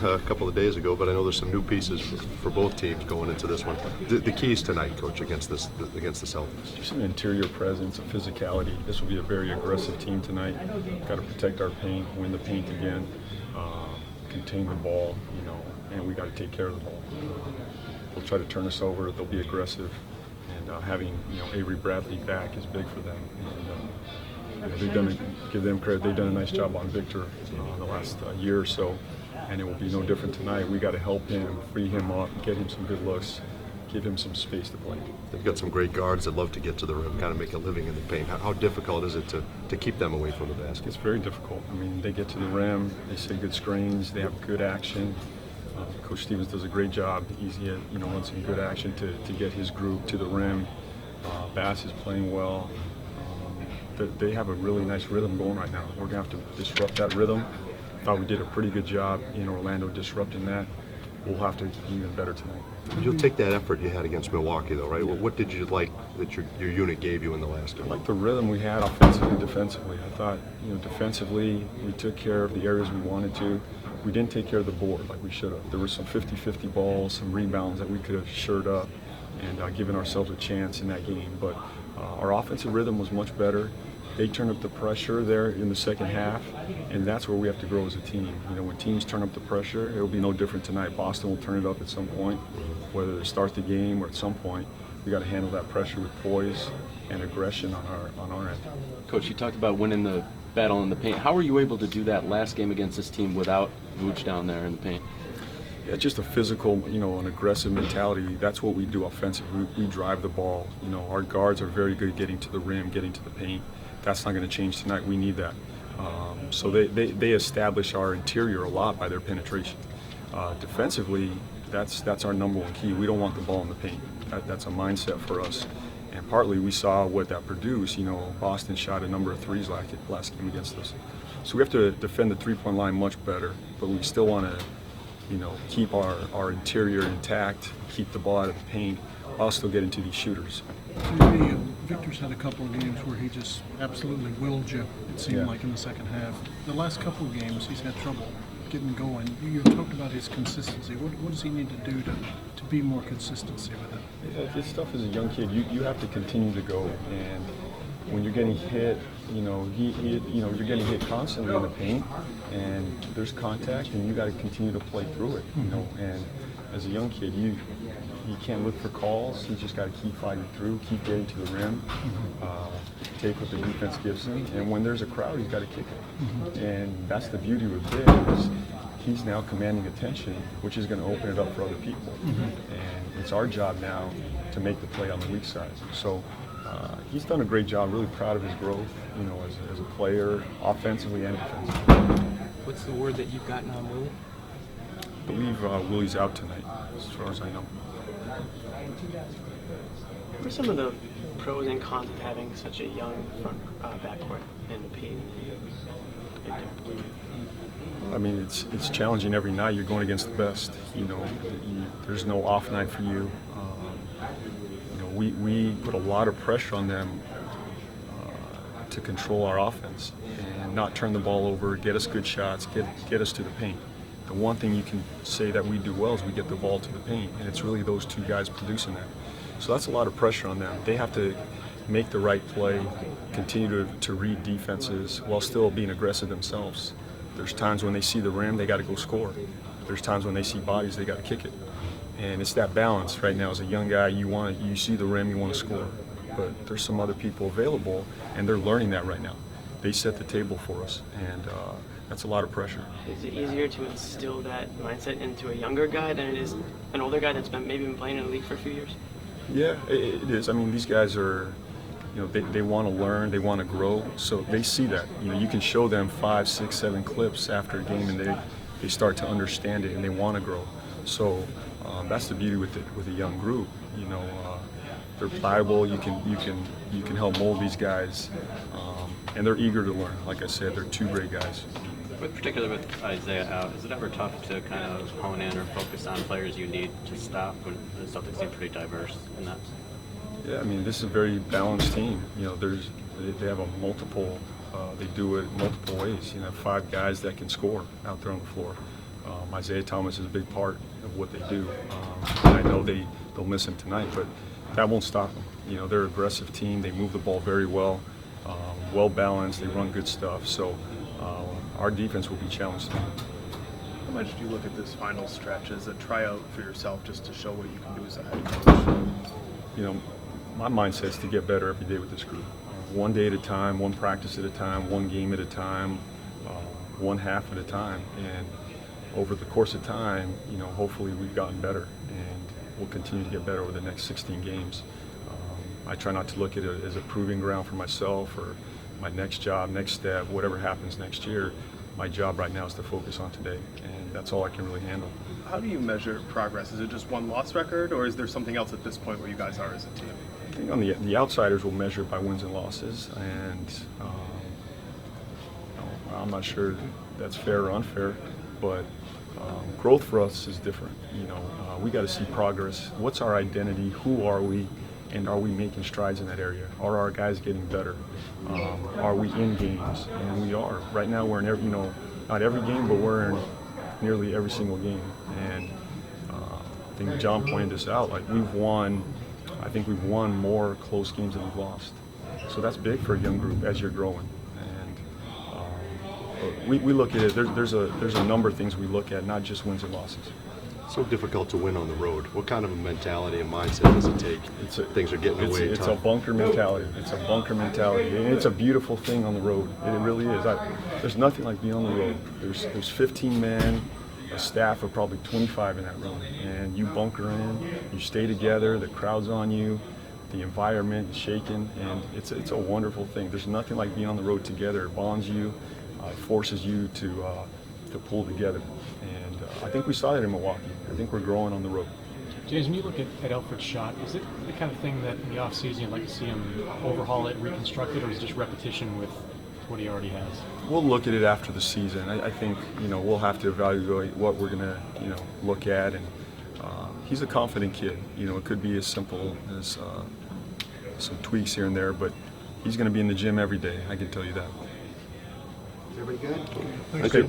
a couple of days ago, but I know there's some new pieces for both teams going into this one. The keys tonight, Coach, against the Celtics. Just an interior presence, a physicality. This will be a very aggressive team tonight. Got to protect our paint, win the paint again, contain the ball, and we got to take care of the ball. They'll try to turn us over. They'll be aggressive, and having Avery Bradley back is big for them. And give them credit. They've done a nice job on Victor the last year or so, and it will be no different tonight. We got to help him, free him up, get him some good looks, give him some space to play. They've got some great guards that love to get to the rim, kind of make a living in the paint. How difficult is it to keep them away from the basket? It's very difficult. I mean, they get to the rim, they set good screens, they have good action. Coach Stevens does a great job. He's on some good action to get his group to the rim. Bass is playing well. They have a really nice rhythm going right now. We're going to have to disrupt that rhythm. Thought we did a pretty good job in Orlando disrupting that. We'll have to be even better tonight. You'll take that effort you had against Milwaukee, though, right? What did you like that your unit gave you in the last game? I like the rhythm we had offensively and defensively. I thought, defensively, we took care of the areas we wanted to. We didn't take care of the board like we should have. There were some 50-50 balls, some rebounds that we could have shored up and given ourselves a chance in that game. But our offensive rhythm was much better. They turned up the pressure there in the second half, and that's where we have to grow as a team. When teams turn up the pressure, it'll be no different tonight. Boston will turn it up at some point, whether they start the game or at some point. We got to handle that pressure with poise and aggression on our end. Coach, you talked about winning the battle in the paint. How were you able to do that last game against this team without Vuce down there in the paint? Yeah, just a physical, an aggressive mentality. That's what we do offensively. We drive the ball. Our guards are very good at getting to the rim, getting to the paint. That's not going to change tonight. We need that. So they establish our interior a lot by their penetration. Defensively, that's our number one key. We don't want the ball in the paint. That's a mindset for us. And partly we saw what that produced. Boston shot a number of threes last game against us. So we have to defend the three-point line much better, but we still want to keep our interior intact, keep the ball out of the paint, while still getting to these shooters. Victor's had a couple of games where he just absolutely willed you, it seemed like, in the second half. The last couple of games, he's had trouble getting going. You talked about his consistency. What does he need to do to be more consistency with it? Yeah, this stuff as a young kid, you have to continue to go. And when you're getting hit, you're getting hit constantly in the paint, and there's contact, and you got to continue to play through it. And as a young kid, you can't look for calls. You just got to keep fighting through, keep getting to the rim, take what the defense gives him, and when there's a crowd, he's got to kick it. And that's the beauty with Vic, is he's now commanding attention, which is going to open it up for other people. And it's our job now to make the play on the weak side. So he's done a great job. Really proud of his growth, as a player, offensively and defensively. What's the word that you've gotten on Willie? I believe Willie's out tonight, as far as I know. What are some of the pros and cons of having such a young front backcourt in the paint? I mean, it's challenging every night. You're going against the best. There's no off night for you. We put a lot of pressure on them to control our offense and not turn the ball over, get us good shots, get us to the paint. The one thing you can say that we do well is we get the ball to the paint, and it's really those two guys producing that. So that's a lot of pressure on them. They have to make the right play, continue to read defenses while still being aggressive themselves. There's times when they see the rim, they got to go score. There's times when they see bodies, they got to kick it. And it's that balance right now. As a young guy, you see the rim, you want to score. But there's some other people available, and they're learning that right now. They set the table for us, and that's a lot of pressure. Is it easier to instill that mindset into a younger guy than it is an older guy that's maybe been playing in the league for a few years? Yeah, it is. I mean, these guys are, they want to learn, they want to grow, so they see that. You can show them 5, 6, 7 clips after a game, and they start to understand it, and they want to grow. So that's the beauty with a young group. They're pliable. You can help mold these guys, and they're eager to learn. Like I said, they're two great guys. Particularly with Isaiah out, is it ever tough to kind of hone in or focus on players you need to stop when the Celtics seem pretty diverse in that? Yeah, I mean, this is a very balanced team. They have they do it multiple ways. 5 guys that can score out there on the floor. Isaiah Thomas is a big part of what they do. And I know they'll miss him tonight, but that won't stop them. You know, they're an aggressive team. They move the ball very well, well balanced. They run good stuff. So our defense will be challenged tonight. How much do you look at this final stretch as a tryout for yourself, just to show what you can do as a head coach? You know, my mindset is to get better every day with this group. One day at a time, one practice at a time, one game at a time, one half at a time. And over the course of time, you know, hopefully we've gotten better, and we'll continue to get better over the next 16 games. I try not to look at it as a proving ground for myself or my next job, next step, whatever happens next year. My job right now is to focus on today, and that's all I can really handle. How do you measure progress? Is it just one loss record, or is there something else at this point where you guys are as a team? I think on the outsiders will measure it by wins and losses, and I'm not sure that's fair or unfair, but growth for us is different. You know, we got to see progress. What's our identity? Who are we? And are we making strides in that area? Are our guys getting better? Are we in games? And we are. Right now we're in every, you know, not every game, but we're in nearly every single game. And I think John pointed this out. Like I think we've won more close games than we've lost. So that's big for a young group as you're growing. And we look at it. There's a number of things we look at, not just wins and losses. So difficult to win on the road. What kind of a mentality and mindset does it take? Things are getting away. It's a bunker mentality. It's a bunker mentality, and it's a beautiful thing on the road. It really is. There's nothing like being on the road. There's 15 men, a staff of probably 25 in that room, and you bunker in. You stay together. The crowd's on you. The environment is shaking, and it's a wonderful thing. There's nothing like being on the road together. It bonds you, forces you to pull together. And I think we saw that in Milwaukee. I think we're growing on the road. James, when you look at Elfrid's shot, is it the kind of thing that in the offseason you'd like to see him overhaul it, reconstruct it, or is it just repetition with what he already has? We'll look at it after the season. I think, you know, we'll have to evaluate what we're going to, you know, look at. And he's a confident kid. You know, it could be as simple as some tweaks here and there, but he's going to be in the gym every day. I can tell you that. Everybody good? Thank you.